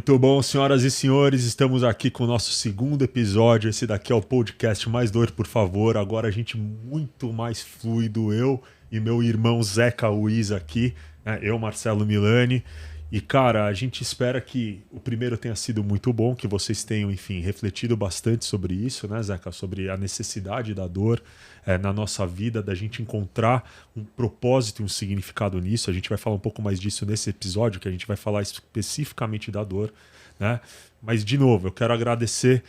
Muito bom, senhoras e senhores, estamos aqui com o nosso segundo episódio. Esse daqui é o podcast Mais Dor, por favor. Agora a gente muito mais fluido, eu e meu irmão Zeca Luiz aqui, né? Eu, Marcelo Milani. E, cara, a gente espera que o primeiro tenha sido muito bom, que vocês tenham, enfim, refletido bastante sobre isso, né, Zeca? Sobre a necessidade da dor na nossa vida, da gente encontrar um propósito e um significado nisso. A gente vai falar um pouco mais disso nesse episódio, que a gente vai falar especificamente da dor, né? Mas, de novo, eu quero agradecer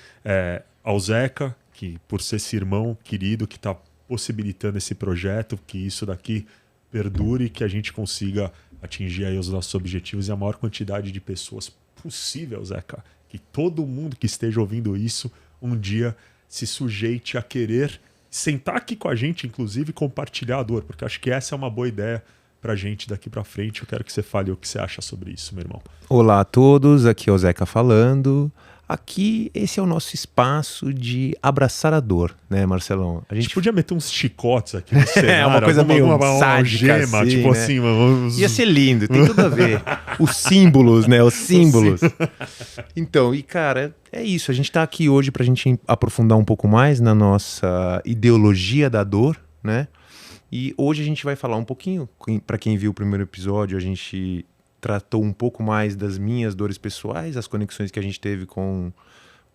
ao Zeca, que por ser esse irmão querido que está possibilitando esse projeto, que isso daqui perdure, que a gente consiga atingir aí os nossos objetivos e a maior quantidade de pessoas possível, Zeca. Que todo mundo que esteja ouvindo isso um dia se sujeite a querer sentar aqui com a gente, inclusive compartilhar a dor, porque acho que essa é uma boa ideia pra gente daqui pra frente. Eu quero que você fale o que você acha sobre isso, meu irmão. Olá a todos, aqui é o Zeca falando. Aqui, esse é o nosso espaço de abraçar a dor, né, Marcelão? A gente podia meter uns chicotes aqui no cenário, uma coisa meio sádica, algema, assim, tipo né? assim, mano. Ia ser lindo, tem tudo a ver. Os símbolos, né? Os símbolos. Então, e cara, é isso. A gente tá aqui hoje pra gente aprofundar um pouco mais na nossa ideologia da dor, né? E hoje a gente vai falar um pouquinho, pra quem viu o primeiro episódio, a gente tratou um pouco mais das minhas dores pessoais, as conexões que a gente teve com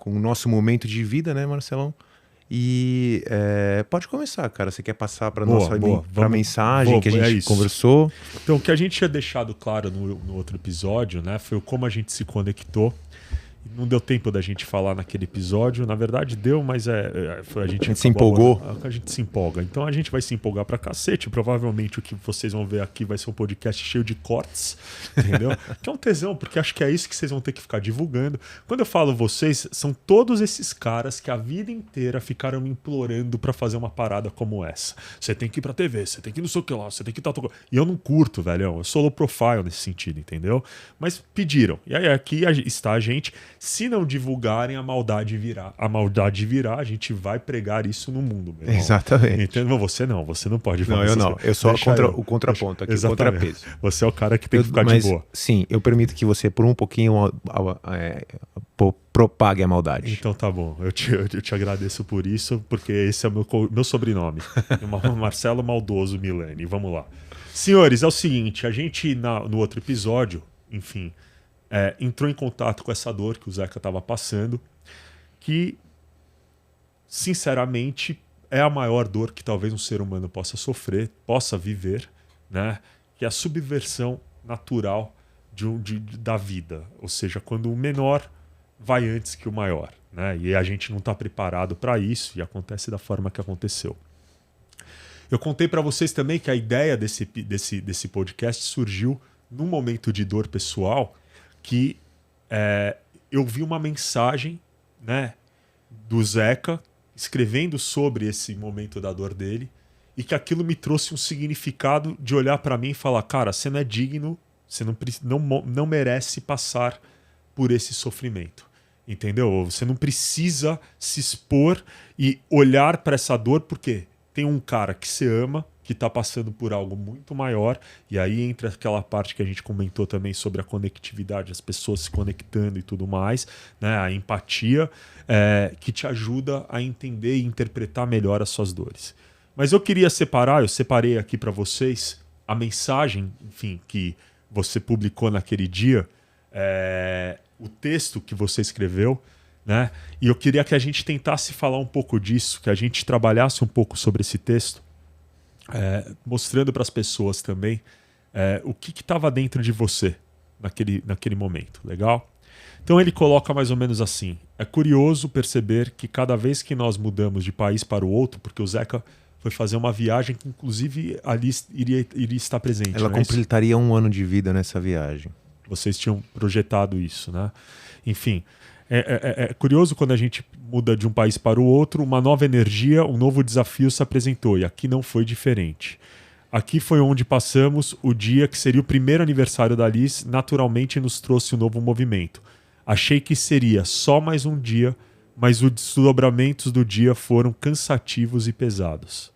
o nosso momento de vida, né, Marcelão? E pode começar, cara. Você quer passar para a mensagem que a gente conversou? Então, o que a gente tinha deixado claro no outro episódio, né, foi como a gente se conectou. Não deu tempo da gente falar naquele episódio. Na verdade, deu, mas a gente se empolgou. A gente se empolga. Então a gente vai se empolgar pra cacete. Provavelmente o que vocês vão ver aqui vai ser um podcast cheio de cortes, entendeu? Que é um tesão, porque acho que é isso que vocês vão ter que ficar divulgando. Quando eu falo vocês, são todos esses caras que a vida inteira ficaram me implorando pra fazer uma parada como essa. Você tem que ir pra TV, você tem que ir não sei o que lá, você tem que estar... E eu não curto, velho. Eu sou low profile nesse sentido, entendeu? Mas pediram. E aí aqui está a gente... Se não divulgarem, a maldade virá. A maldade virá, a gente vai pregar isso no mundo. Meu irmão. Exatamente. Entendo? Você não pode falar. Não, eu não. Eu sou o contraponto aqui, o contrapeso. Você é o cara que tem que ficar de boa. Sim, eu permito que você, por um pouquinho, propague a maldade. Então tá bom. Eu te agradeço por isso, porque esse é o meu sobrenome. Marcelo Maldoso Milani. Vamos lá. Senhores, é o seguinte, a gente no outro episódio, enfim... entrou em contato com essa dor que o Zeca estava passando, que, sinceramente, é a maior dor que talvez um ser humano possa sofrer, possa viver, né? Que é a subversão natural da vida. Ou seja, quando o menor vai antes que o maior, né? E a gente não está preparado para isso e acontece da forma que aconteceu. Eu contei para vocês também que a ideia desse podcast surgiu num momento de dor pessoal, que eu vi uma mensagem, né, do Zeca escrevendo sobre esse momento da dor dele, e que aquilo me trouxe um significado de olhar para mim e falar, cara, você não é digno, você não merece passar por esse sofrimento, entendeu? Você não precisa se expor e olhar para essa dor, porque tem um cara que você ama, que está passando por algo muito maior, e aí entra aquela parte que a gente comentou também sobre a conectividade, as pessoas se conectando e tudo mais, né? A empatia, que te ajuda a entender e interpretar melhor as suas dores. Mas eu separei aqui para vocês a mensagem, enfim, que você publicou naquele dia, o texto que você escreveu, né? E eu queria que a gente tentasse falar um pouco disso, que a gente trabalhasse um pouco sobre esse texto, mostrando para as pessoas também o que estava dentro de você naquele momento, legal? Então ele coloca mais ou menos assim: é curioso perceber que cada vez que nós mudamos de país para o outro, porque o Zeca foi fazer uma viagem que inclusive ali iria estar presente. Ela completaria 1 ano de vida nessa viagem. Vocês tinham projetado isso, né? Enfim, é curioso quando a gente muda de um país para o outro, uma nova energia, um novo desafio se apresentou, e aqui não foi diferente. Aqui foi onde passamos o dia que seria o primeiro aniversário da Liz, naturalmente nos trouxe um novo movimento. Achei que seria só mais um dia, mas os desdobramentos do dia foram cansativos e pesados,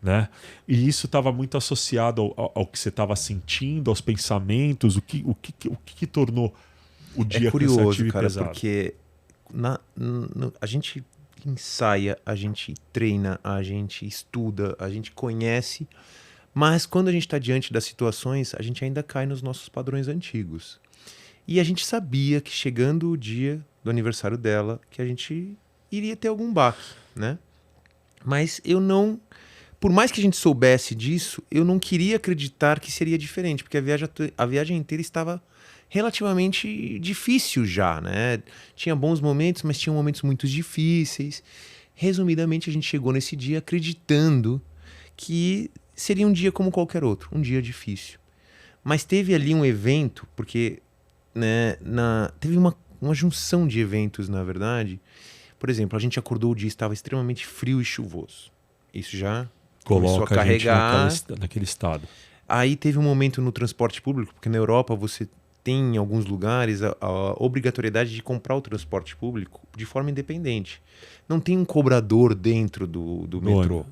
né? E isso estava muito associado ao que você estava sentindo, aos pensamentos, o que tornou o dia É curioso, cansativo e cara, pesado. porque a gente ensaia, a gente treina, a gente estuda, a gente conhece, mas quando a gente está diante das situações, a gente ainda cai nos nossos padrões antigos. E a gente sabia que chegando o dia do aniversário dela, que a gente iria ter algum baque, né? Mas eu não... Por mais que a gente soubesse disso, eu não queria acreditar que seria diferente, porque a viagem inteira estava relativamente difícil já, né? Tinha bons momentos, mas tinha momentos muito difíceis. Resumidamente, a gente chegou nesse dia acreditando que seria um dia como qualquer outro, um dia difícil. Mas teve ali um evento, porque né, teve uma junção de eventos, na verdade. Por exemplo, a gente acordou o dia, estava extremamente frio e chuvoso. Isso já começou a Coloca a gente carregar. naquele estado. Aí teve um momento no transporte público, porque na Europa você tem em alguns lugares a obrigatoriedade de comprar o transporte público de forma independente. Não tem um cobrador dentro do metrô.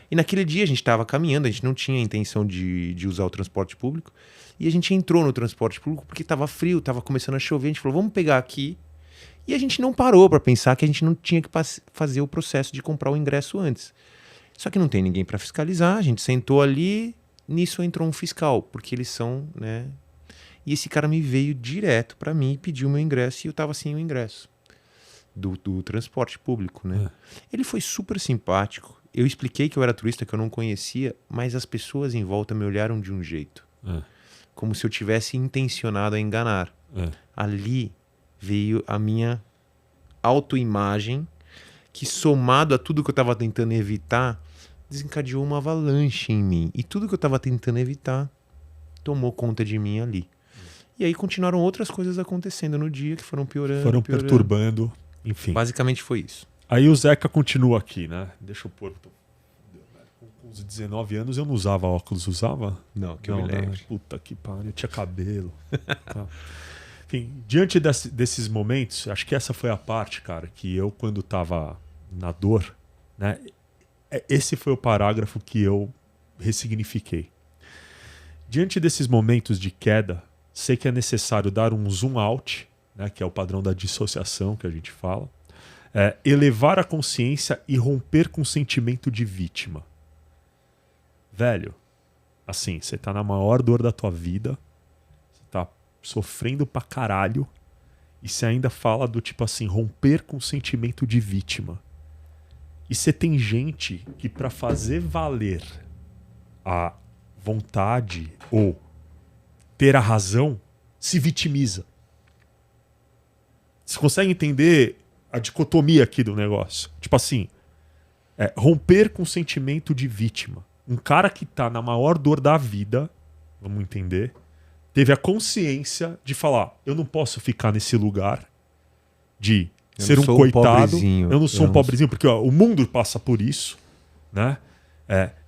E naquele dia a gente estava caminhando, a gente não tinha a intenção de usar o transporte público. E a gente entrou no transporte público porque estava frio, estava começando a chover. A gente falou, vamos pegar aqui. E a gente não parou para pensar que a gente não tinha que fazer o processo de comprar o ingresso antes. Só que não tem ninguém para fiscalizar, a gente sentou ali, nisso entrou um fiscal, porque eles são, né? E esse cara me veio direto para mim e pediu meu ingresso e eu tava sem o ingresso do transporte público, né? Ele foi super simpático. Eu expliquei que eu era turista, que eu não conhecia, mas as pessoas em volta me olharam de um jeito. Como se eu tivesse intencionado a enganar. Ali veio a minha autoimagem, que somado a tudo que eu estava tentando evitar, desencadeou uma avalanche em mim. E tudo que eu estava tentando evitar tomou conta de mim ali. E aí continuaram outras coisas acontecendo no dia que foram piorando. Foram perturbando, enfim. Basicamente foi isso. Aí o Zeca continua aqui, né? Deixa eu pôr... Com os 19 anos eu não usava óculos, usava? Não, que eu me lembro. Né? Puta que pariu, eu tinha cabelo. Tá. Enfim, diante desses momentos, acho que essa foi a parte, cara, que eu, quando tava na dor, né? Esse foi o parágrafo que eu ressignifiquei. Diante desses momentos de queda, sei que é necessário dar um zoom out, né, que é o padrão da dissociação que a gente fala, elevar a consciência e romper com o sentimento de vítima. Velho, assim, você tá na maior dor da tua vida, você tá sofrendo pra caralho, e você ainda fala do tipo assim, romper com o sentimento de vítima. E você tem gente que pra fazer valer a vontade ou ter a razão, se vitimiza. Você consegue entender a dicotomia aqui do negócio? Tipo assim, romper com o sentimento de vítima. Um cara que tá na maior dor da vida, vamos entender, teve a consciência de falar, eu não posso ficar nesse lugar de ser um coitado, eu não sou um pobrezinho, porque ó, o mundo passa por isso, né?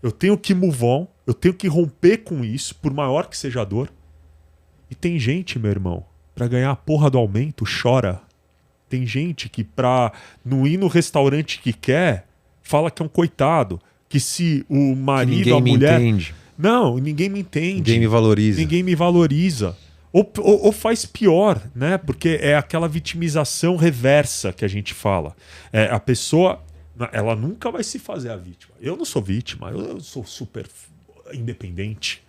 Eu tenho que move on, eu tenho que romper com isso, por maior que seja a dor. E tem gente, meu irmão, pra ganhar a porra do aumento, chora. Tem gente que pra não ir no restaurante que quer, fala que é um coitado. Que se o marido, a mulher... Me entende. Não, ninguém me entende. Ninguém me valoriza. Ninguém me valoriza. Ou faz pior, né? Porque é aquela vitimização reversa que a gente fala. A pessoa, ela nunca vai se fazer a vítima. Eu não sou vítima, eu sou super independente.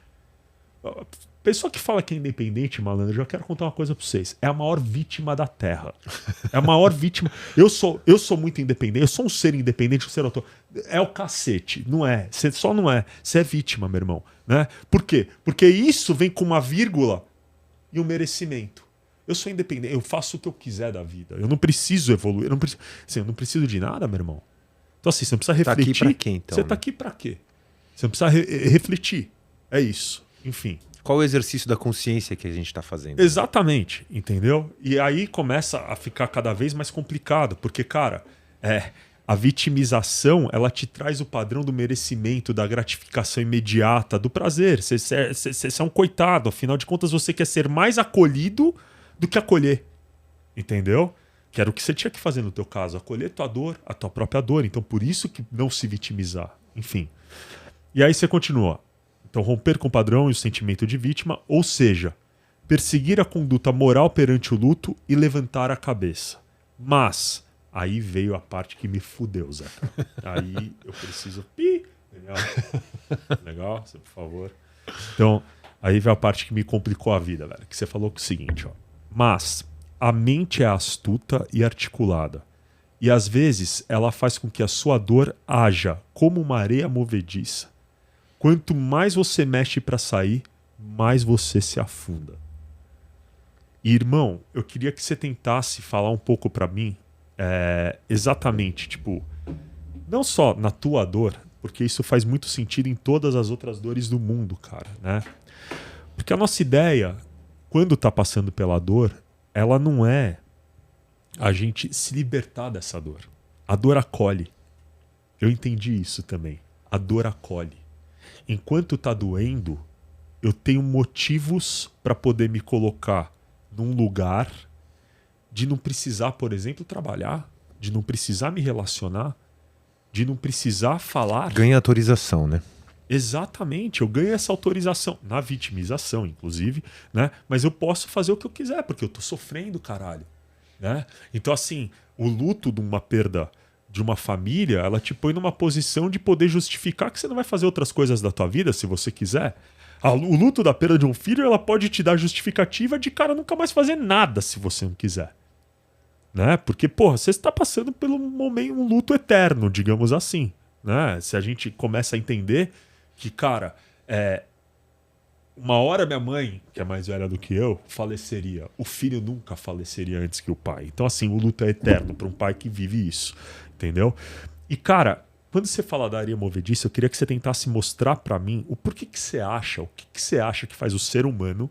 Pessoa que fala que é independente, malandro, eu já quero contar uma coisa pra vocês. É a maior vítima da Terra. É a maior vítima. Eu sou muito independente. Eu sou um ser independente, um ser autônomo. É o cacete. Não é. Você só não é. Você é vítima, meu irmão. Né? Por quê? Porque isso vem com uma vírgula e um merecimento. Eu sou independente. Eu faço o que eu quiser da vida. Eu não preciso evoluir. Eu não preciso de nada, meu irmão. Então assim, você não precisa refletir. Tá aqui pra quê, então? Você tá aqui pra quê? Você não precisa refletir. É isso. Enfim. Qual o exercício da consciência que a gente está fazendo? Exatamente, entendeu? E aí começa a ficar cada vez mais complicado, porque, cara, a vitimização, ela te traz o padrão do merecimento, da gratificação imediata, do prazer. Você é um coitado, afinal de contas você quer ser mais acolhido do que acolher, entendeu? Que era o que você tinha que fazer no teu caso, acolher tua dor, a tua própria dor. Então por isso que não se vitimizar, enfim. E aí você continua. Então, romper com o padrão e o sentimento de vítima, ou seja, perseguir a conduta moral perante o luto e levantar a cabeça. Mas, aí veio a parte que me fudeu, Zé. Aí eu preciso... Legal. Legal, você, por favor. Então, aí veio a parte que me complicou a vida, velho. Que você falou o seguinte, ó. Mas a mente é astuta e articulada. E às vezes ela faz com que a sua dor haja como uma areia movediça. Quanto mais você mexe para sair, mais você se afunda. E, irmão, eu queria que você tentasse falar um pouco para mim exatamente, tipo, não só na tua dor, porque isso faz muito sentido em todas as outras dores do mundo, cara, né? Porque a nossa ideia, quando tá passando pela dor, ela não é a gente se libertar dessa dor. A dor acolhe. Eu entendi isso também. A dor acolhe. Enquanto tá doendo, eu tenho motivos para poder me colocar num lugar de não precisar, por exemplo, trabalhar, de não precisar me relacionar, de não precisar falar. Ganha autorização, né? Exatamente, eu ganho essa autorização, na vitimização, inclusive, né? Mas eu posso fazer o que eu quiser, porque eu tô sofrendo, caralho. Né? Então, assim, o luto de uma perda de uma família, ela te põe numa posição de poder justificar que você não vai fazer outras coisas da tua vida, se você quiser. O luto da perda de um filho, ela pode te dar justificativa de, cara, nunca mais fazer nada se você não quiser. Né? Porque, porra, você está passando por um luto eterno, digamos assim. Né? Se a gente começa a entender que, cara, uma hora minha mãe, que é mais velha do que eu, faleceria. O filho nunca faleceria antes que o pai. Então, assim, o luto é eterno para um pai que vive isso. Entendeu? E, cara, quando você fala da areia movediça, eu queria que você tentasse mostrar para mim o porquê que você acha, o que você acha que faz o ser humano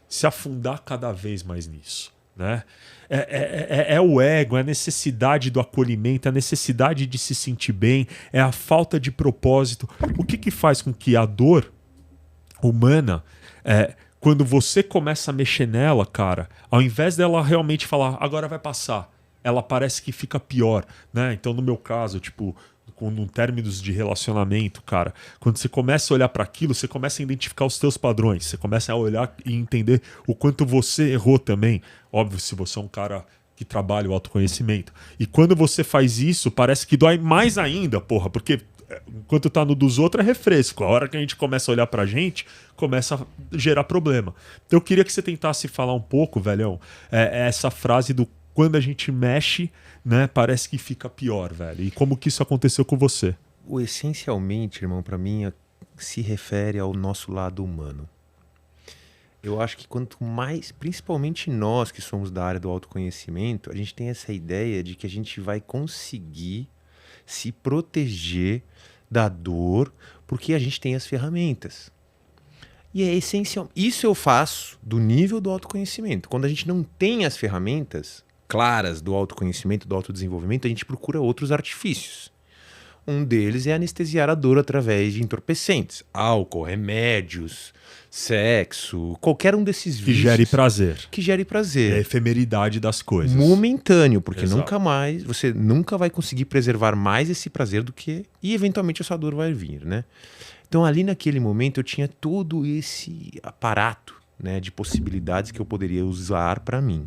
se afundar cada vez mais nisso. Né? É o ego, é a necessidade do acolhimento, é a necessidade de se sentir bem, é a falta de propósito. O que faz com que a dor humana, quando você começa a mexer nela, cara, ao invés dela realmente falar, agora vai passar, ela parece que fica pior, né? Então, no meu caso, tipo, com términos de relacionamento, cara, quando você começa a olhar para aquilo, você começa a identificar os teus padrões, você começa a olhar e entender o quanto você errou também. Óbvio, se você é um cara que trabalha o autoconhecimento. E quando você faz isso, parece que dói mais ainda, porra, porque enquanto tá no dos outros é refresco. A hora que a gente começa a olhar pra gente, começa a gerar problema. Então eu queria que você tentasse falar um pouco, velhão, essa frase do quando a gente mexe, né, parece que fica pior, velho. E como que isso aconteceu com você? O essencialmente, irmão, pra mim, se refere ao nosso lado humano. Eu acho que quanto mais, principalmente nós que somos da área do autoconhecimento, a gente tem essa ideia de que a gente vai conseguir se proteger da dor porque a gente tem as ferramentas. E é essencial. Isso eu faço do nível do autoconhecimento. Quando a gente não tem as ferramentas claras do autoconhecimento, do autodesenvolvimento, a gente procura outros artifícios. Um deles é anestesiar a dor através de entorpecentes. Álcool, remédios, sexo, qualquer um desses vícios. Que gere prazer. Que gere prazer. É a efemeridade das coisas. Momentâneo, porque Exato. você nunca vai conseguir preservar mais esse prazer do que... E eventualmente a sua dor vai vir, né? Então ali naquele momento eu tinha todo esse aparato, né, de possibilidades que eu poderia usar para mim.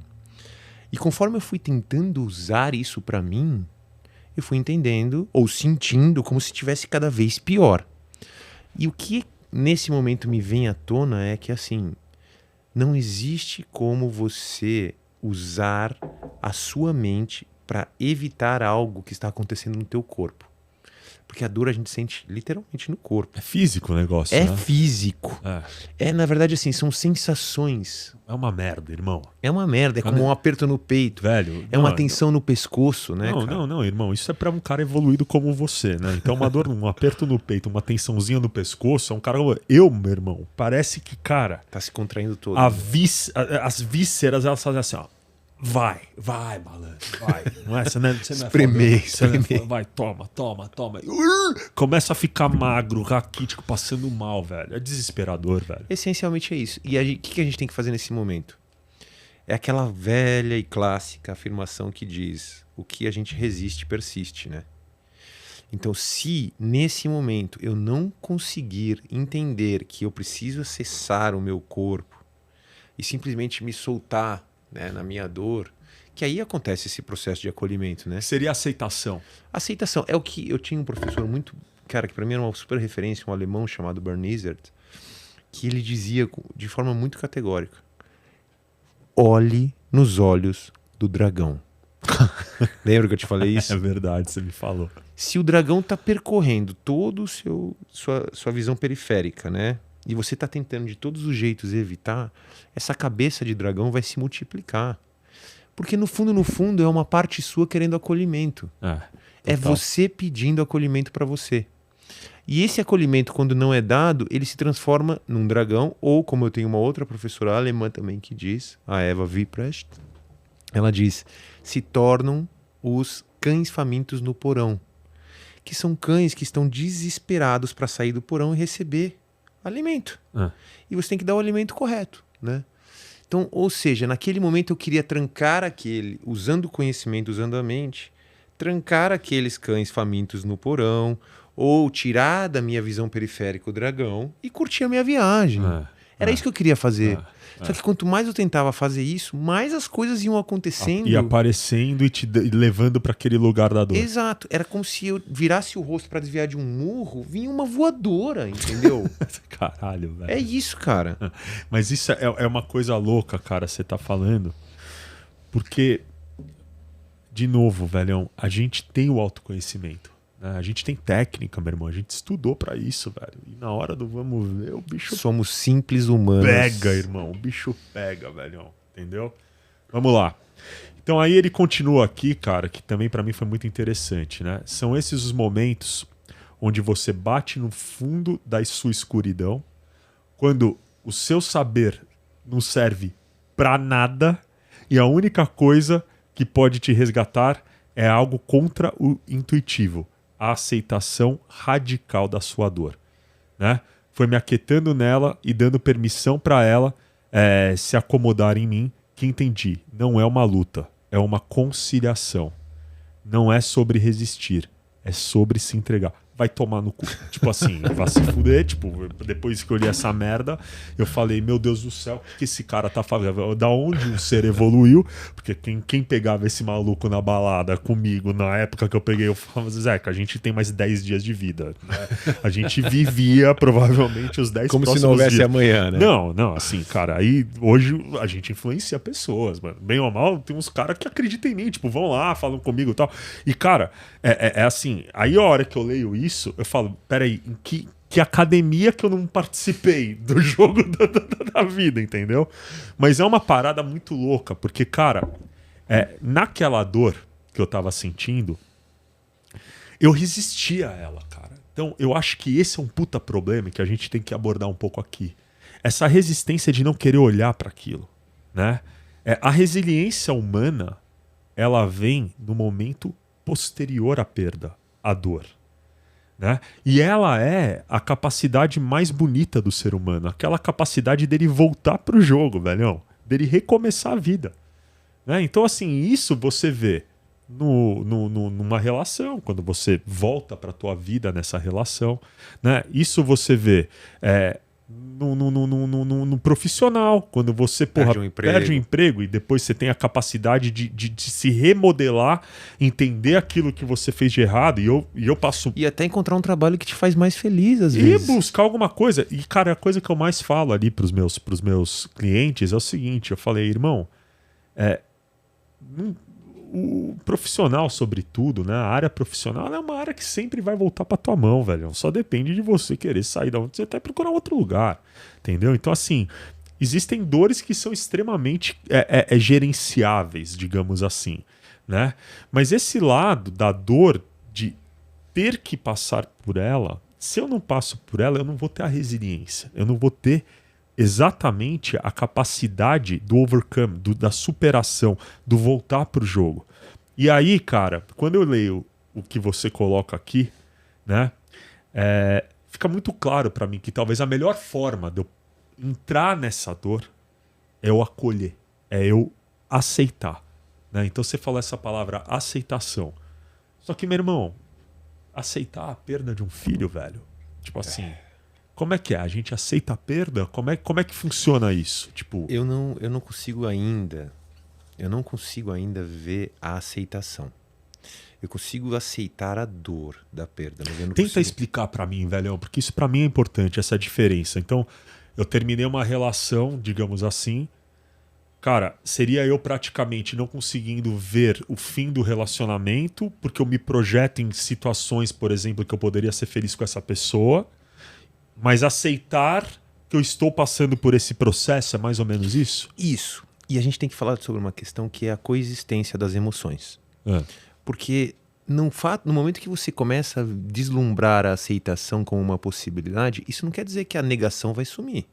E conforme eu fui tentando usar isso para mim, eu fui entendendo ou sentindo como se estivesse cada vez pior. E o que nesse momento me vem à tona é que, assim, não existe como você usar a sua mente para evitar algo que está acontecendo no teu corpo. Porque a dor a gente sente literalmente no corpo. É físico o negócio, É né? físico. Na verdade, assim, são sensações. É uma merda, irmão. É uma merda, é como um aperto no peito. Velho. É uma tensão no pescoço, né, cara? Não, irmão. Isso é pra um cara evoluído como você, né? Então uma dor, um aperto no peito, uma tensãozinha no pescoço, é um cara... Eu, meu irmão, parece que, cara... Tá se contraindo todo. As vísceras, elas fazem assim, ó. Vai, malandro, vai. Não é? Você não é espremer. Vai, toma. Começa a ficar magro, raquítico, passando mal, velho. É desesperador, velho. Essencialmente é isso. E o que a gente tem que fazer nesse momento? É aquela velha e clássica afirmação que diz: o que a gente resiste, persiste, né? Então, se nesse momento eu não conseguir entender que eu preciso acessar o meu corpo e simplesmente me soltar, né, na minha dor, que aí acontece esse processo de acolhimento, né? Seria aceitação. Aceitação. É o que eu tinha um professor muito, cara, que para mim era uma super referência, um alemão chamado Bernd Izzard, que ele dizia de forma muito categórica: olhe nos olhos do dragão. Lembra que eu te falei isso? É verdade, você me falou. Se o dragão está percorrendo todo o sua visão periférica, né? E você está tentando de todos os jeitos evitar, essa cabeça de dragão vai se multiplicar. Porque no fundo, é uma parte sua querendo acolhimento. É você pedindo acolhimento para você. E esse acolhimento, quando não é dado, ele se transforma num dragão, ou como eu tenho uma outra professora alemã também que diz, a Eva Wieprecht, ela diz, se tornam os cães famintos no porão, que são cães que estão desesperados para sair do porão e receber alimento. E você tem que dar o alimento correto, né? Então, ou seja, naquele momento eu queria trancar usando o conhecimento, usando a mente, trancar aqueles cães famintos no porão, ou tirar da minha visão periférica o dragão e curtir a minha viagem. Era isso que eu queria fazer. Só que quanto mais eu tentava fazer isso, mais as coisas iam acontecendo. E aparecendo e te levando para aquele lugar da dor. Exato. Era como se eu virasse o rosto para desviar de um murro, vinha uma voadora, entendeu? Caralho, velho. É isso, cara. Mas isso é uma coisa louca, cara, você tá falando. Porque, de novo, velhão, a gente tem o autoconhecimento. A gente tem técnica, meu irmão. A gente estudou pra isso, velho. E na hora do vamos ver, o bicho... Somos simples humanos. Pega, irmão. O bicho pega, velhão. Entendeu? Vamos lá. Então aí ele continua aqui, cara, que também pra mim foi muito interessante, né? São esses os momentos onde você bate no fundo da sua escuridão, quando o seu saber não serve pra nada e a única coisa que pode te resgatar é algo contra o intuitivo. A aceitação radical da sua dor, né? Foi me aquietando nela e dando permissão para ela se acomodar em mim, que entendi, não é uma luta, é uma conciliação. Não é sobre resistir, é sobre se entregar. Vai tomar no cu. Tipo assim, vai se fuder. Tipo, depois que eu li essa merda, eu falei, meu Deus do céu, o que esse cara tá fazendo? Da onde o ser evoluiu? Porque quem pegava esse maluco na balada comigo, na época que eu peguei, eu falava, Zeca, a gente tem mais 10 dias de vida. Né? A gente vivia provavelmente os 10 como próximos dias. Como se não houvesse dias. Amanhã, né? Não, assim, cara, aí hoje a gente influencia pessoas, mano. Bem ou mal, tem uns caras que acreditam em mim, tipo, vão lá, falam comigo e tal. E, cara, é assim, aí a hora que eu leio isso, eu falo, peraí, em que academia que eu não participei do jogo da vida, entendeu? Mas é uma parada muito louca, porque, cara, naquela dor que eu tava sentindo, eu resistia a ela, cara. Então, eu acho que esse é um puta problema que a gente tem que abordar um pouco aqui. Essa resistência de não querer olhar para aquilo, né? A resiliência humana, ela vem no momento posterior à perda, à dor. Né? E ela é a capacidade mais bonita do ser humano, aquela capacidade dele voltar pro jogo, velhão, dele recomeçar a vida. Né? Então, assim, isso você vê numa relação, quando você volta pra tua vida nessa relação. Né? Isso você vê no profissional, quando você perde o emprego e depois você tem a capacidade de se remodelar, entender aquilo que você fez de errado e eu passo... E até encontrar um trabalho que te faz mais feliz às vezes. E buscar alguma coisa. E, cara, a coisa que eu mais falo ali pros meus clientes é o seguinte, eu falei, irmão, o profissional, sobretudo, né? A área profissional é uma área que sempre vai voltar pra tua mão, velho. Só depende de você querer sair da onde você tá e procurar outro lugar. Entendeu? Então, assim, existem dores que são extremamente gerenciáveis, digamos assim, né? Mas esse lado da dor de ter que passar por ela, se eu não passo por ela, eu não vou ter a resiliência. Eu não vou ter exatamente a capacidade do overcome, da superação, do voltar pro jogo. E aí, cara, quando eu leio o que você coloca aqui, né, fica muito claro para mim que talvez a melhor forma de eu entrar nessa dor é eu acolher, é eu aceitar. Né? Então você falou essa palavra aceitação. Só que, meu irmão, aceitar a perda de um filho, velho, tipo assim... Como é que é? A gente aceita a perda? Como é que funciona isso? Tipo, Eu não consigo ainda. Eu não consigo ainda ver a aceitação. Eu consigo aceitar a dor da perda, mas eu não tenta consigo. explicar pra mim, velhão, porque isso pra mim é importante, essa diferença. Então, eu terminei uma relação, digamos assim. Cara, seria eu praticamente não conseguindo ver o fim do relacionamento, porque eu me projeto em situações, por exemplo, que eu poderia ser feliz com essa pessoa, mas aceitar que eu estou passando por esse processo, é mais ou menos isso? Isso. E a gente tem que falar sobre uma questão que é a coexistência das emoções. É. Porque no momento que você começa a deslumbrar a aceitação como uma possibilidade, isso não quer dizer que a negação vai sumir.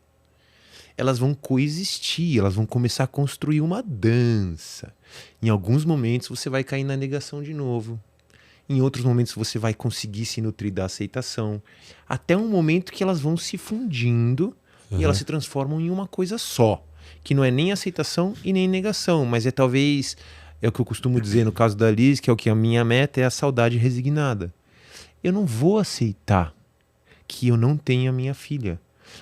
Elas vão coexistir, elas vão começar a construir uma dança. Em alguns momentos você vai cair na negação de novo. Em outros momentos você vai conseguir se nutrir da aceitação. Até um momento que elas vão se fundindo e elas se transformam em uma coisa só. Que não é nem aceitação e nem negação, mas é talvez, é o que eu costumo dizer no caso da Liz, que é o que a minha meta é a saudade resignada. Eu não vou aceitar que eu não tenho a minha filha,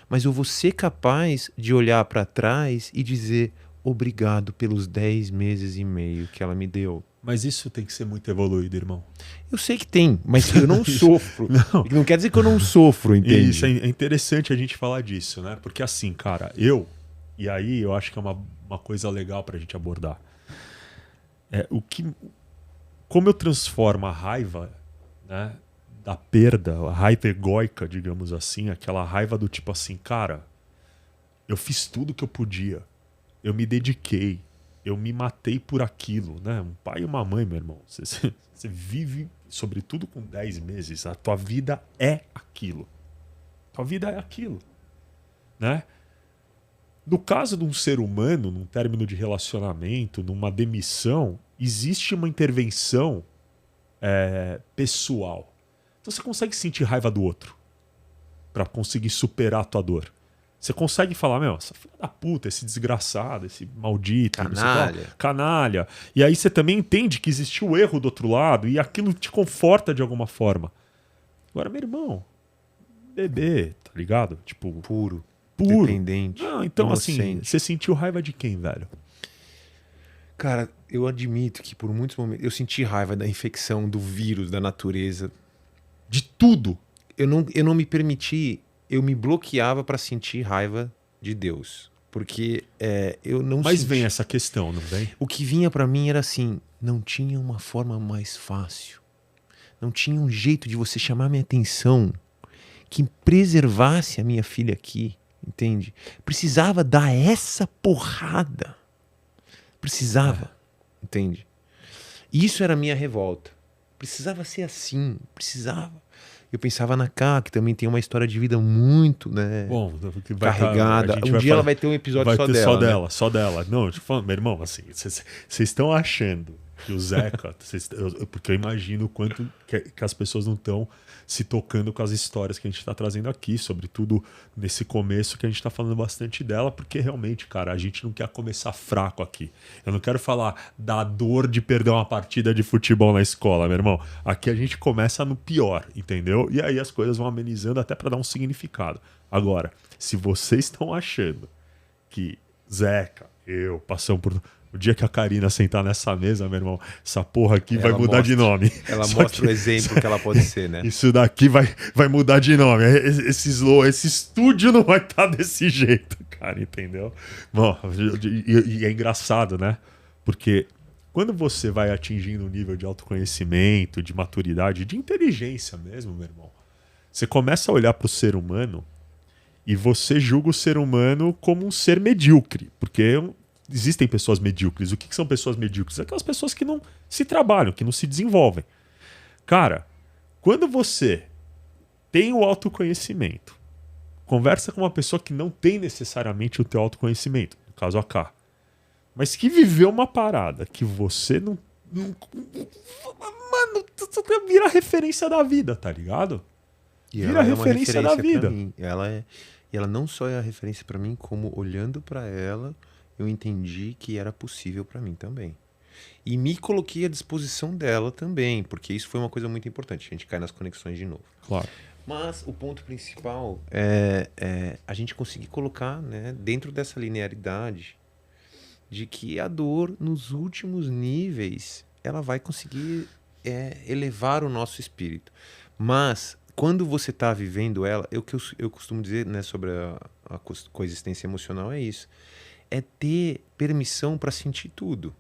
mas eu vou ser capaz de olhar para trás e dizer obrigado pelos 10 meses e meio que ela me deu. Mas isso tem que ser muito evoluído, irmão. Eu sei que tem, mas eu não sofro. Não. Não quer dizer que eu não sofro, entende? Isso é interessante a gente falar disso, né? Porque assim, cara, e aí eu acho que é uma coisa legal pra gente abordar. Como eu transformo a raiva, né, da perda, a raiva egóica, digamos assim, aquela raiva do tipo assim, cara, eu fiz tudo que eu podia, eu me dediquei, eu me matei por aquilo, né? Um pai e uma mãe, meu irmão, você vive, sobretudo com 10 meses, a tua vida é aquilo. Tua vida é aquilo, né? No caso de um ser humano, num término de relacionamento, numa demissão, existe uma intervenção pessoal. Então você consegue sentir raiva do outro para conseguir superar a tua dor. Você consegue falar, meu, essa filha da puta, esse desgraçado, esse maldito, não sei o Canalha. qual, canalha. E aí você também entende que existiu erro do outro lado e aquilo te conforta de alguma forma. Agora, meu irmão, bebê, tá ligado? Tipo, Puro, puro. dependente, Não, então assim, inocente. você sentiu raiva de quem, velho? Cara, eu admito que por muitos momentos eu senti raiva da infecção, do vírus, da natureza. De tudo. Eu não me permiti, eu me bloqueava para sentir raiva de Deus. Porque eu não Mas senti. vem essa questão, não vem? O que vinha para mim era assim, não tinha uma forma mais fácil. Não tinha um jeito de você chamar minha atenção que preservasse a minha filha aqui, entende? Precisava dar essa porrada. Precisava, entende? E isso era a minha revolta. Precisava ser assim, precisava. Eu pensava na Ká, que também tem uma história de vida muito, né, Bom, que vai carregada. a gente Um vai dia ela vai ter um episódio vai só ter dela. só né? dela, só dela. Não, eu te falando, meu irmão, assim, vocês estão achando que o Zeca, porque eu imagino o quanto que as pessoas não estão se tocando com as histórias que a gente está trazendo aqui, sobretudo nesse começo que a gente está falando bastante dela, porque realmente, cara, a gente não quer começar fraco aqui. Eu não quero falar da dor de perder uma partida de futebol na escola, meu irmão. Aqui a gente começa no pior, entendeu? E aí as coisas vão amenizando até para dar um significado. Agora, se vocês estão achando que Zeca, eu, passamos por... O dia que a Karina sentar nessa mesa, meu irmão, essa porra aqui vai mudar de nome. Ela Só mostra o exemplo que ela pode ser, né? Isso daqui vai mudar de nome. Esse estúdio não vai estar desse jeito, cara, entendeu? Bom, e é engraçado, né? Porque quando você vai atingindo um nível de autoconhecimento, de maturidade, de inteligência mesmo, meu irmão, você começa a olhar para o ser humano e você julga o ser humano como um ser medíocre, porque existem pessoas medíocres. O que são pessoas medíocres? Aquelas pessoas que não se trabalham, que não se desenvolvem. Cara, quando você tem o autoconhecimento, conversa com uma pessoa que não tem necessariamente o teu autoconhecimento, no caso a K, mas que viveu uma parada que você não mano, vira referência da vida, tá ligado? E vira ela é uma referência da vida. pra mim. E ela não só é a referência pra mim, como olhando pra ela, eu entendi que era possível pra mim também. E me coloquei à disposição dela também, porque isso foi uma coisa muito importante. A gente cai nas conexões de novo. Claro. Mas o ponto principal é a gente conseguir colocar, né, dentro dessa linearidade de que a dor, nos últimos níveis, ela vai conseguir elevar o nosso espírito. Mas, quando você está vivendo ela, o que eu costumo dizer, né, sobre a coexistência emocional é isso. É ter permissão para sentir tudo.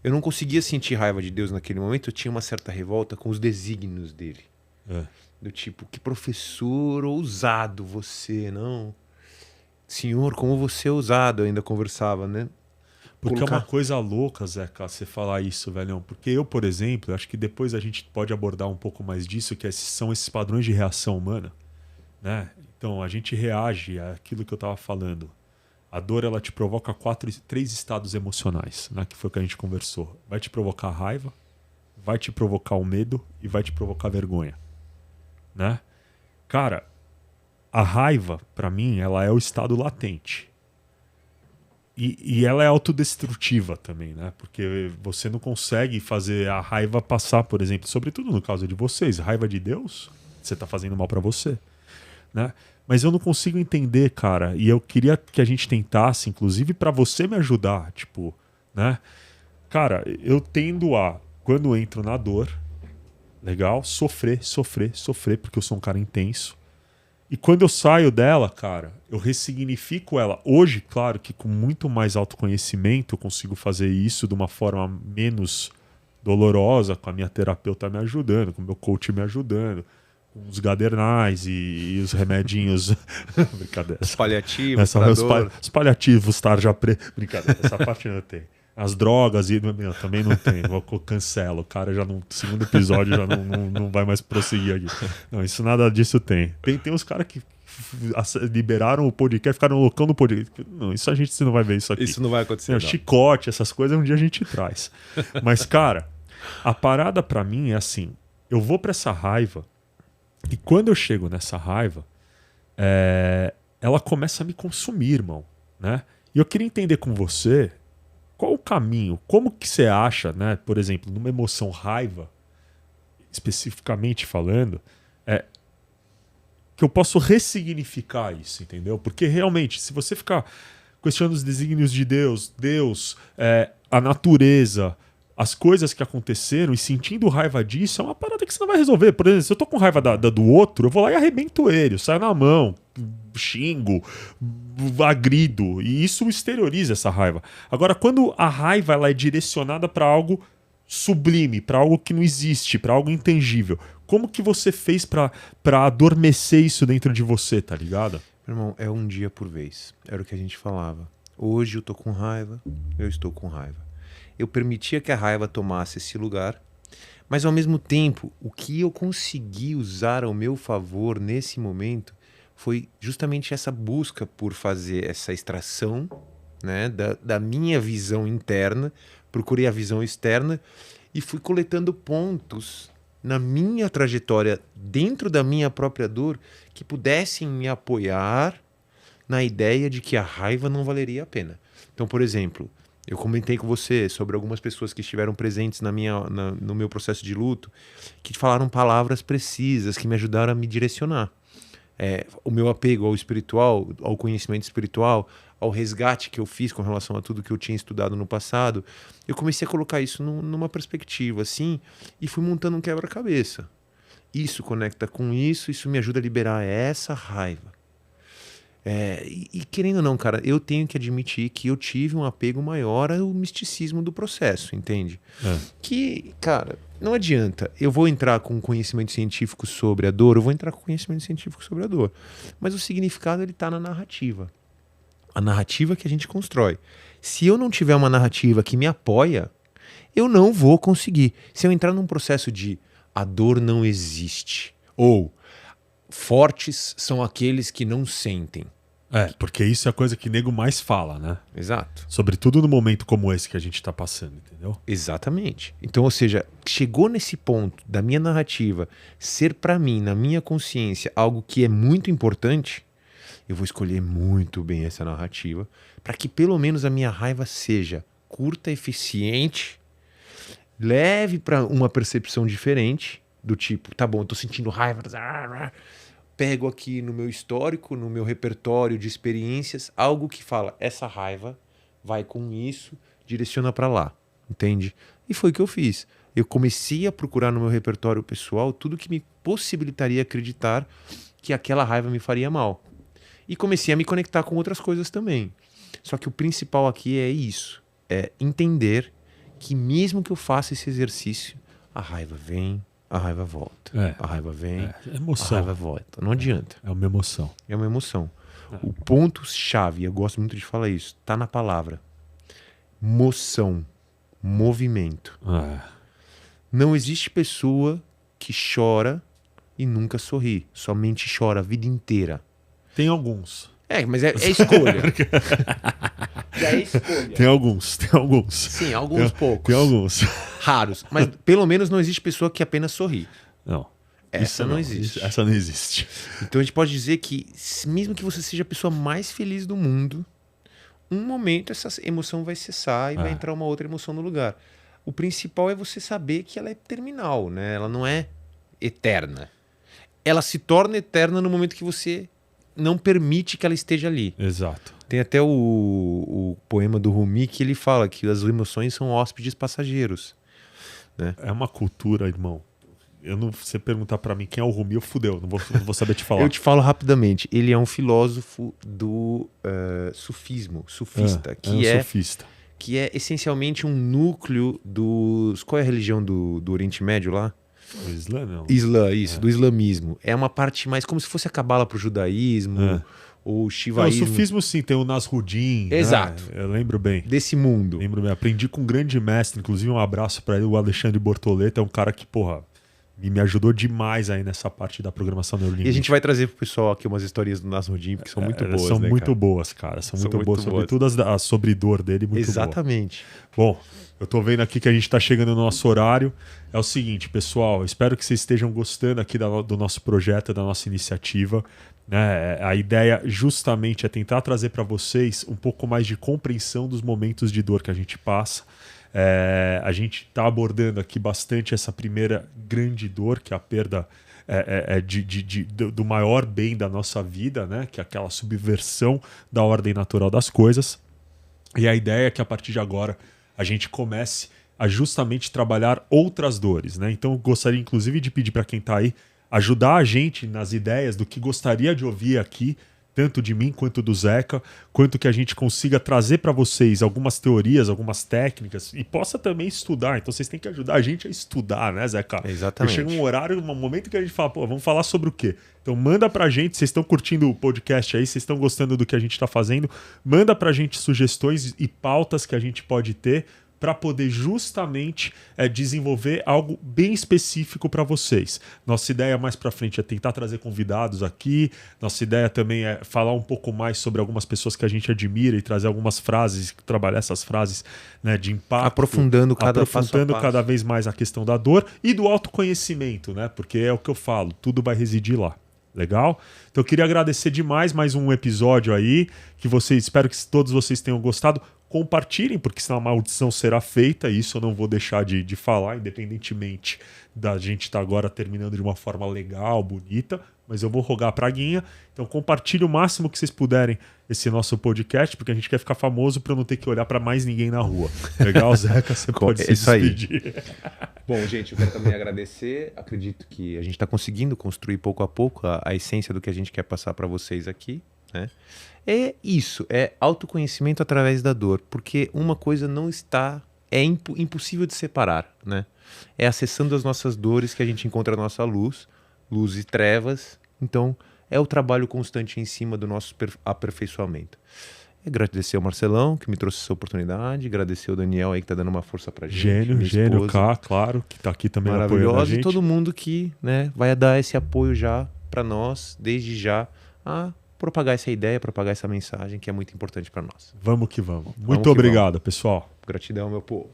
Eu não conseguia sentir raiva de Deus naquele momento, eu tinha uma certa revolta com os desígnios dele. Do tipo, que professor ousado você, não? Senhor, como você é ousado, eu ainda conversava, né? Porque é uma coisa louca, Zeca, você falar isso, velhão. Porque eu, por exemplo, acho que depois a gente pode abordar um pouco mais disso, que são esses padrões de reação humana, né? Então, a gente reage àquilo que eu estava falando. A dor, ela te provoca 3 estados emocionais, né? Que foi o que a gente conversou. Vai te provocar raiva, vai te provocar o medo e vai te provocar vergonha, né? Cara, a raiva, pra mim, ela é o estado latente. E ela é autodestrutiva também, né? Porque você não consegue fazer a raiva passar, por exemplo, sobretudo no caso de vocês, raiva de Deus, você tá fazendo mal pra você, né? Mas eu não consigo entender, cara, e eu queria que a gente tentasse, inclusive pra você me ajudar, tipo, né? Cara, eu tendo a, quando eu entro na dor, legal, sofrer, porque eu sou um cara intenso. E quando eu saio dela, cara, eu ressignifico ela. Hoje, claro que com muito mais autoconhecimento eu consigo fazer isso de uma forma menos dolorosa, com a minha terapeuta me ajudando, com o meu coach me ajudando, com os gadernais e os remedinhos. Brincadeira. Os paliativos, os paliativos, tarja preta. Brincadeira, essa parte não tem. As drogas e também não tem. Eu cancelo. O cara já no segundo episódio já não vai mais prosseguir aqui. Não, isso nada disso tem. Tem uns caras que liberaram o podcast, ficaram loucão no podcast. Não, isso a gente não vai ver isso aqui. Isso não vai acontecer. Não. Chicote, essas coisas, um dia a gente traz. Mas, cara, a parada pra mim é assim: eu vou pra essa raiva, e quando eu chego nessa raiva, ela começa a me consumir, irmão, né? E eu queria entender com você qual o caminho, como que você acha, né? Por exemplo, numa emoção raiva, especificamente falando, que eu posso ressignificar isso, entendeu? Porque realmente, se você ficar questionando os desígnios de Deus, a natureza, as coisas que aconteceram e sentindo raiva disso, é uma parada que você não vai resolver. Por exemplo, se eu tô com raiva do outro, eu vou lá e arrebento ele, eu saio na mão, xingo, agrido, e isso exterioriza essa raiva. Agora, quando a raiva ela é direcionada para algo sublime, para algo que não existe, para algo intangível, como que você fez para adormecer isso dentro de você, tá ligado? Meu irmão, é um dia por vez. Era o que a gente falava. Hoje eu tô com raiva, eu estou com raiva. Eu permitia que a raiva tomasse esse lugar, mas ao mesmo tempo, o que eu consegui usar ao meu favor nesse momento foi justamente essa busca por fazer essa extração, né, da minha visão interna, procurei a visão externa e fui coletando pontos na minha trajetória, dentro da minha própria dor, que pudessem me apoiar na ideia de que a raiva não valeria a pena. Então, por exemplo, eu comentei com você sobre algumas pessoas que estiveram presentes no meu processo de luto, que falaram palavras precisas, que me ajudaram a me direcionar. O meu apego ao espiritual, ao conhecimento espiritual, ao resgate que eu fiz com relação a tudo que eu tinha estudado no passado, eu comecei a colocar isso numa perspectiva assim e fui montando um quebra-cabeça. Isso conecta com isso me ajuda a liberar essa raiva. E querendo ou não, cara, eu tenho que admitir que eu tive um apego maior ao misticismo do processo, entende? Que, cara, não adianta. Eu vou entrar com conhecimento científico sobre a dor, eu vou entrar com conhecimento científico sobre a dor. Mas o significado, ele tá na narrativa. A narrativa que a gente constrói. Se eu não tiver uma narrativa que me apoia, eu não vou conseguir. Se eu entrar num processo de a dor não existe, ou fortes são aqueles que não sentem. Porque isso é a coisa que nego mais fala, né? Exato. Sobretudo no momento como esse que a gente tá passando, entendeu? Exatamente. Então, ou seja, chegou nesse ponto da minha narrativa ser pra mim, na minha consciência, algo que é muito importante, eu vou escolher muito bem essa narrativa para que pelo menos a minha raiva seja curta, eficiente, leve para uma percepção diferente Do tipo, tá bom, eu tô sentindo raiva. Pego aqui no meu histórico, no meu repertório de experiências, algo que fala, essa raiva vai com isso, direciona pra lá, entende? E foi o que eu fiz. Eu comecei a procurar no meu repertório pessoal tudo que me possibilitaria acreditar que aquela raiva me faria mal. E comecei a me conectar com outras coisas também. Só que o principal aqui é isso, é entender que mesmo que eu faça esse exercício, a raiva vem, a raiva volta. A raiva vem, emoção. a raiva volta. Não adianta. É uma emoção. É uma emoção. O ponto-chave, eu gosto muito de falar isso, tá na palavra. Moção. Movimento. Não existe pessoa que chora e nunca sorri. Somente chora a vida inteira. Tem alguns. Mas é escolha. Já é escolha. Tem alguns. Sim, alguns poucos. Tem alguns. Raros. Mas pelo menos não existe pessoa que apenas sorri. Não. Essa não existe. Essa não existe. Então a gente pode dizer que, mesmo que você seja a pessoa mais feliz do mundo, um momento essa emoção vai cessar e vai entrar uma outra emoção no lugar. O principal é você saber que ela é terminal, né? Ela não é eterna. Ela se torna eterna no momento que você não permite que ela esteja ali. Exato. Tem até o poema do Rumi que ele fala que as emoções são hóspedes passageiros. Né? É uma cultura, irmão. Você perguntar pra mim quem é o Rumi, eu fudeu. Não vou saber te falar. Eu te falo rapidamente. Ele é um filósofo do sufismo, sufista. Sufista. Que é essencialmente um núcleo dos... Qual é a religião do Oriente Médio lá? O Islã, não. Islã, isso, do islamismo. É uma parte mais como se fosse a cabala pro judaísmo, ou o shivaísmo. O sufismo sim, tem o Nasruddin. Exato. Né? Eu lembro bem. Desse mundo. Lembro bem. Aprendi com um grande mestre, inclusive um abraço pra ele, o Alexandre Bortoleto. É um cara que, porra, me ajudou demais aí nessa parte da programação neurolinguística. E a gente vai trazer pro pessoal aqui umas historinhas do Nasruddin, porque são muito boas, são né, muito cara? boas, cara. São muito boas. boas. Sobretudo as sobre dor dele, muito Exatamente. boa. Bom, eu tô vendo aqui que a gente tá chegando no nosso horário. É o seguinte, pessoal, espero que vocês estejam gostando aqui do nosso projeto, da nossa iniciativa. Né? A ideia justamente é tentar trazer para vocês um pouco mais de compreensão dos momentos de dor que a gente passa. A gente está abordando aqui bastante essa primeira grande dor, que é a perda do maior bem da nossa vida, né? Que é aquela subversão da ordem natural das coisas. E a ideia é que a partir de agora a gente comece a justamente trabalhar outras dores. Né? Então eu gostaria inclusive de pedir para quem está aí ajudar a gente nas ideias do que gostaria de ouvir aqui, tanto de mim quanto do Zeca, quanto que a gente consiga trazer para vocês algumas teorias, algumas técnicas e possa também estudar. Então vocês têm que ajudar a gente a estudar, né, Zeca? Exatamente. Porque chega um horário, um momento que a gente fala, pô, vamos falar sobre o quê? Então manda pra gente, vocês estão curtindo o podcast aí, vocês estão gostando do que a gente está fazendo, manda pra gente sugestões e pautas que a gente pode ter para poder justamente desenvolver algo bem específico para vocês. Nossa ideia mais para frente é tentar trazer convidados aqui. Nossa ideia também é falar um pouco mais sobre algumas pessoas que a gente admira e trazer algumas frases, trabalhar essas frases, né, de impacto. Aprofundando cada vez mais a questão da dor e do autoconhecimento, né? Porque é o que eu falo, tudo vai residir lá. Legal? Então eu queria agradecer demais mais um episódio aí, espero que todos vocês tenham gostado. Compartilhem, porque senão a maldição será feita, e isso eu não vou deixar de falar, independentemente da gente estar agora terminando de uma forma legal, bonita, mas eu vou rogar a praguinha. Então compartilhe o máximo que vocês puderem esse nosso podcast, porque a gente quer ficar famoso para não ter que olhar para mais ninguém na rua. Legal, Zeca? Você pode se despedir. Bom, gente, eu quero também agradecer. Acredito que a gente está conseguindo construir pouco a pouco a essência do que a gente quer passar para vocês aqui, né? É isso, é autoconhecimento através da dor, porque uma coisa não está, impossível de separar, né? É acessando as nossas dores que a gente encontra a nossa luz e trevas, então é o trabalho constante em cima do nosso aperfeiçoamento. Agradecer ao Marcelão, que me trouxe essa oportunidade, agradecer ao Daniel aí que tá dando uma força pra gente. Gênio, claro, que tá aqui também apoiando a gente. E todo mundo que, né, vai dar esse apoio já para nós, desde já, a propagar essa ideia, propagar essa mensagem que é muito importante para nós. Vamos que vamos. Muito obrigado, pessoal. Gratidão, meu povo.